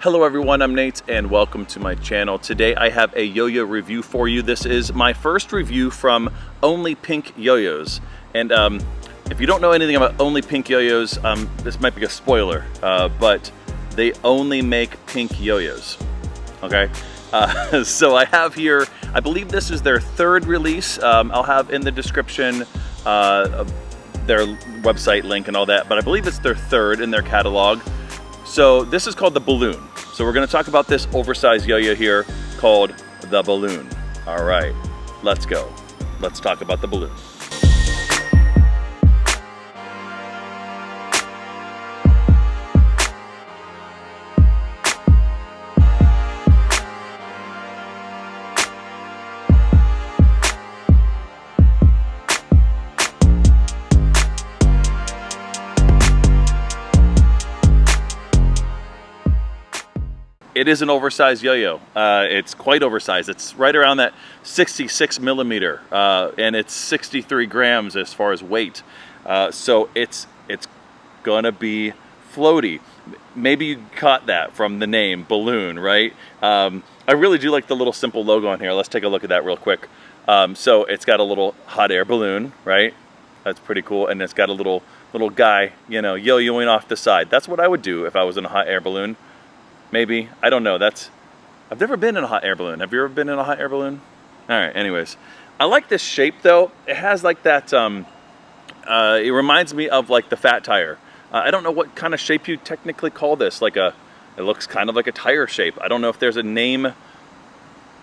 Hello everyone, I'm Nate and welcome to my channel. Today I have a yo-yo review for you. This is my first review from Only Pink YoYos. And if you don't know anything about Only Pink YoYos, this might be a spoiler, but they only make pink yo-yos, okay? So I have here, I believe this is their third release. I'll have in the description their website link and all that, but I believe it's their third in their catalog. So this is called the Balloon. So we're gonna talk about this oversized yo-yo here called the Balloon. All right, let's go. Let's talk about the Balloon. It is an oversized yo-yo. It's quite oversized. It's right around that 66 millimeter, and it's 63 grams as far as weight. So it's gonna be floaty. Maybe you caught that from the name Balloon, right? I really do like the little simple logo on here. Let's take a look at that real quick. So it's got a little hot air balloon, right? That's pretty cool, and it's got a little guy, you know, yo-yoing off the side. That's what I would do if I was in a hot air balloon. Maybe, I don't know. I've never been in a hot air balloon. Have you ever been in a hot air balloon? All right, anyways. I like this shape though. It has like that, it reminds me of like the fat tire. I don't know what kind of shape you technically call this. It looks kind of like a tire shape. I don't know if there's a name.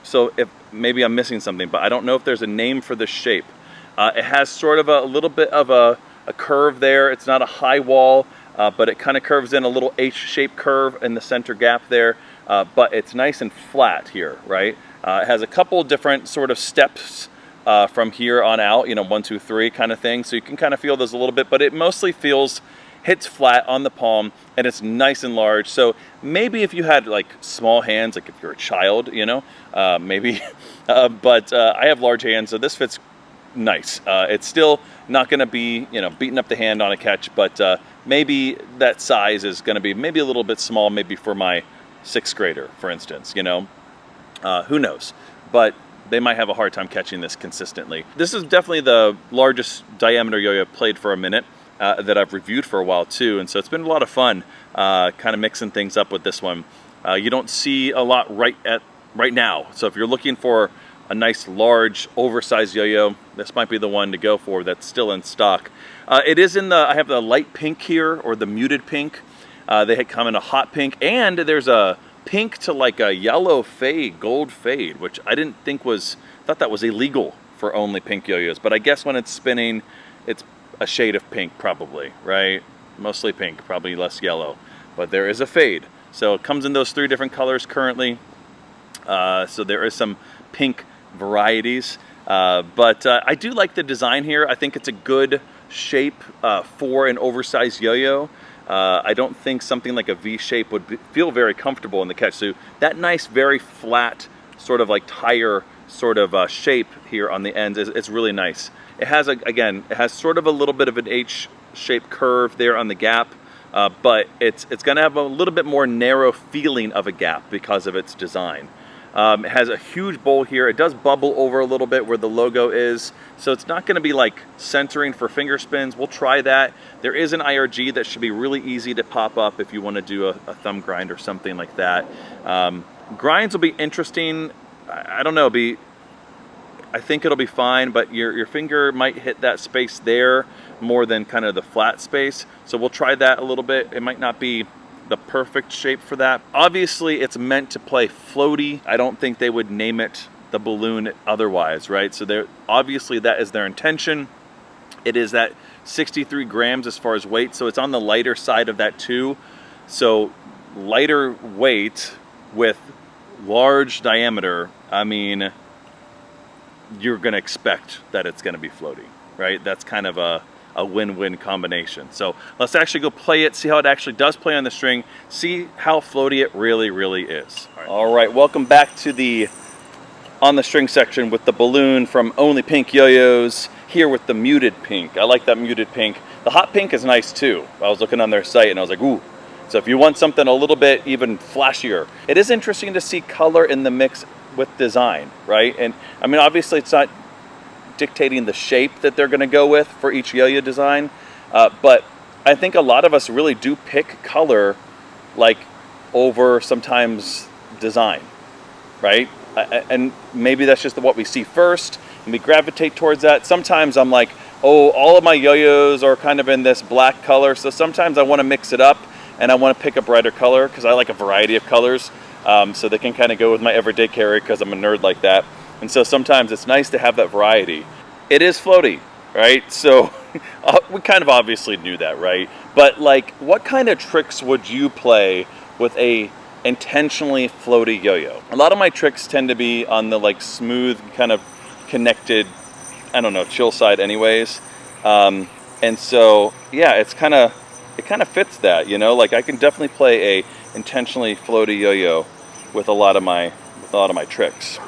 So if maybe I'm missing something, but I don't know if there's a name for this shape. It has sort of a little bit of a curve there. It's not a high wall. But it kind of curves in a little H-shaped curve in the center gap there, but it's nice and flat here, right? It has a couple different sort of steps from here on out, you know, 1, 2, 3 kind of thing. So you can kind of feel those a little bit, but it mostly hits flat on the palm, and it's nice and large. So maybe if you had like small hands, like if you're a child, you know, maybe, but I have large hands, so this fits nice. It's still not going to be, you know, beating up the hand on a catch, but maybe that size is going to be maybe a little bit small, maybe for my 6th grader, for instance, you know, who knows, but they might have a hard time catching this consistently. This is definitely the largest diameter yo-yo I've played for a minute, that I've reviewed for a while too, and so it's been a lot of fun kind of mixing things up with this one. You don't see a lot right now, so if you're looking for a nice large oversized yo-yo, this might be the one to go for that's still in stock. It is in I have the light pink here, or the muted pink. They had come in a hot pink, and there's a pink to like a yellow fade, gold fade, which I didn't think thought that was illegal for Only Pink yo-yos, but I guess when it's spinning, it's a shade of pink probably, right? Mostly pink, probably less yellow, but there is a fade. So it comes in those 3 different colors currently. So there is some pink varieties, but I do like the design here. I think it's a good shape for an oversized yo-yo. I don't think something like a V shape would feel very comfortable in the catch. So that nice, very flat, sort of like tire sort of shape here on the ends it's really nice. It has, again, it has sort of a little bit of an H-shaped curve there on the gap, but it's going to have a little bit more narrow feeling of a gap because of its design. It has a huge bowl here. It does bubble over a little bit where the logo is, so it's not going to be like centering for finger spins. We'll try that. There is an IRG that should be really easy to pop up if you want to do a thumb grind or something like that. Grinds will be interesting. I don't know. I think it'll be fine, but your finger might hit that space there more than kind of the flat space. So we'll try that a little bit. It might not be the perfect shape for that. Obviously, it's meant to play floaty. I don't think they would name it the Balloon otherwise, right? So obviously that is their intention. It is that 63 grams as far as weight, so it's on the lighter side of that too. So lighter weight with large diameter, I mean, you're gonna expect that it's gonna be floaty, right? That's kind of a win-win combination. So let's actually go play it, see how it actually does play on the string, see how floaty it really is. All right, welcome back to the on the string section with the Balloon from Only Pink YoYos, here with the muted pink. I like that muted pink. The hot pink is nice too. I was looking on their site and I was like, ooh, So if you want something a little bit even flashier, it is interesting to see color in the mix with design, right? And I mean, obviously it's not dictating the shape that they're gonna go with for each yo-yo design, but I think a lot of us really do pick color like over sometimes design, right? And maybe that's just what we see first and we gravitate towards that. Sometimes I'm like, oh, all of my yo-yos are kind of in this black color, so sometimes I want to mix it up and I want to pick a brighter color because I like a variety of colors, so they can kind of go with my everyday carry because I'm a nerd like that. And so sometimes it's nice to have that variety. It is floaty, right? So we kind of obviously knew that, right? But like, what kind of tricks would you play with a intentionally floaty yo-yo? A lot of my tricks tend to be on the like smooth, kind of connected, I don't know, chill side anyways. And so, yeah, it kind of fits that, you know? Like I can definitely play a intentionally floaty yo-yo with a lot of my tricks.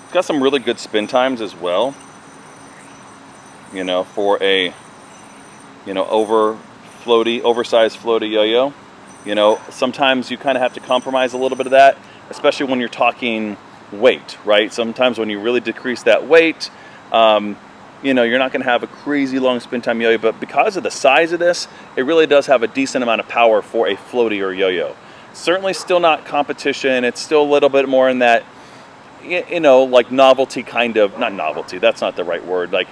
It's got some really good spin times as well, you know, for a, you know, oversized floaty yo-yo. You know, sometimes you kind of have to compromise a little bit of that, especially when you're talking weight, right? Sometimes when you really decrease that weight, you know, you're not going to have a crazy long spin time yo-yo, but because of the size of this, it really does have a decent amount of power for a floaty or yo-yo. Certainly still not competition. It's still a little bit more in that, you know, like novelty kind of, not novelty, that's not the right word, like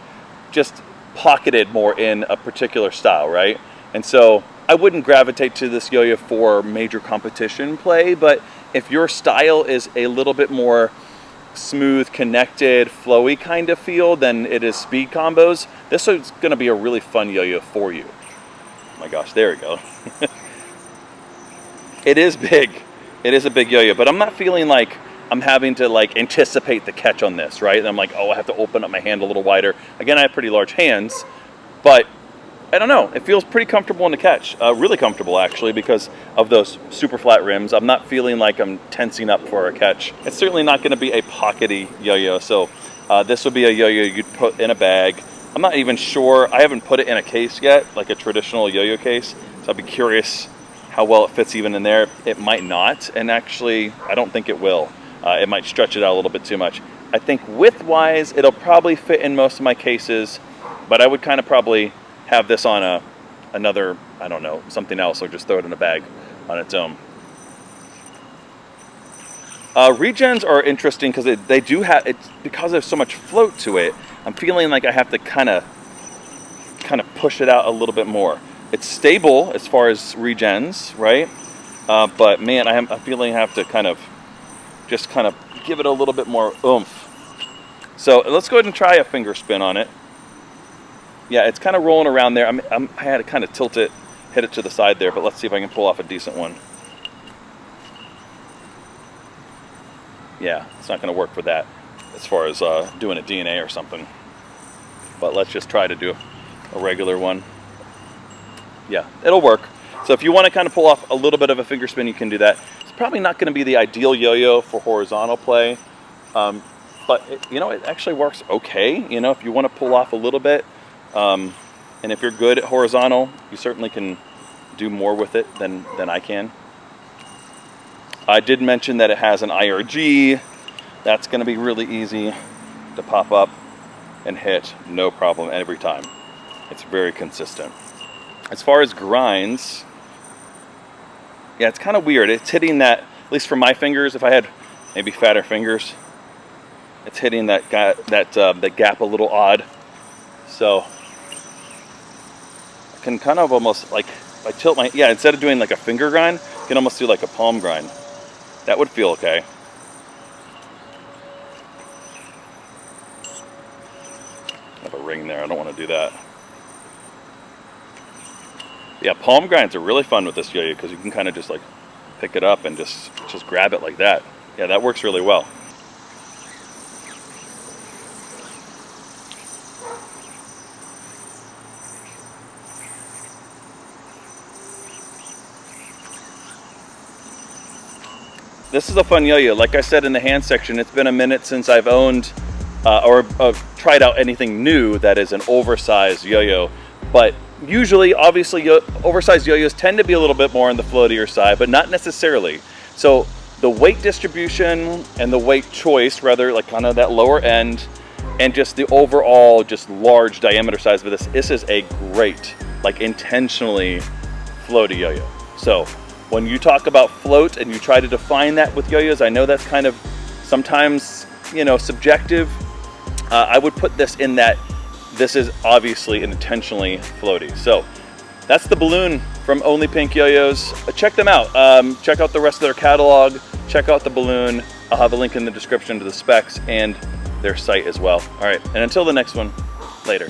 just pocketed more in a particular style, right? And so I wouldn't gravitate to this yo-yo for major competition play, but if your style is a little bit more smooth, connected, flowy kind of feel than it is speed combos, this is going to be a really fun yo-yo for you. Oh my gosh, there we go. It is big. It is a big yo-yo, but I'm not feeling like I'm having to like anticipate the catch on this, right? And I'm like, oh, I have to open up my hand a little wider. Again, I have pretty large hands, but I don't know. It feels pretty comfortable in the catch. Really comfortable, actually, because of those super flat rims. I'm not feeling like I'm tensing up for a catch. It's certainly not going to be a pockety yo-yo. So this would be a yo-yo you'd put in a bag. I'm not even sure. I haven't put it in a case yet, like a traditional yo-yo case. So I'd be curious how well it fits even in there. It might not. And actually, I don't think it will. It might stretch it out a little bit too much. I think width-wise, it'll probably fit in most of my cases, but I would kind of probably have this on another, I don't know, something else, or just throw it in a bag on its own. Regens are interesting because they do have, it's because there's so much float to it, I'm feeling like I have to kind of push it out a little bit more. It's stable as far as regens, right? But man, I'm feeling I have to just give it a little bit more oomph. So let's go ahead and try a finger spin on it. Yeah, it's kind of rolling around there. I had to kind of tilt it, hit it to the side there, but let's see if I can pull off a decent one. Yeah, it's not going to work for that as far as doing a DNA or something. But let's just try to do a regular one. Yeah, it'll work. So if you want to kind of pull off a little bit of a finger spin, you can do that. It's probably not going to be the ideal yo-yo for horizontal play, but you know, it actually works okay. You know, if you want to pull off a little bit, and if you're good at horizontal, you certainly can do more with it than I can. I did mention that it has an IRG. That's going to be really easy to pop up and hit, no problem every time. It's very consistent. As far as grinds, yeah, it's kind of weird. It's hitting that, at least for my fingers, if I had maybe fatter fingers, it's hitting that gap a little odd. So I can kind of almost, like, if I tilt my, yeah, instead of doing like a finger grind, I can almost do like a palm grind. That would feel okay. I have a ring there, I don't want to do that. Yeah, palm grinds are really fun with this yo-yo because you can kind of just like pick it up and just grab it like that. Yeah, that works really well. This is a fun yo-yo. Like I said in the hand section, it's been a minute since I've owned or tried out anything new that is an oversized yo-yo. But usually, obviously, oversized yo-yos tend to be a little bit more on the floatier side, but not necessarily. So the weight distribution and the weight choice, rather like kind of that lower end, and just the overall just large diameter size of this is a great, like intentionally floaty yo-yo. So when you talk about float and you try to define that with yo-yos, I know that's kind of sometimes, you know, subjective. I would put this in that this is obviously intentionally floaty. So that's the balloon from Only Pink YoYos. Check them out. Check out the rest of their catalog. Check out the balloon. I'll have a link in the description to the specs and their site as well. All right, and until the next one, later.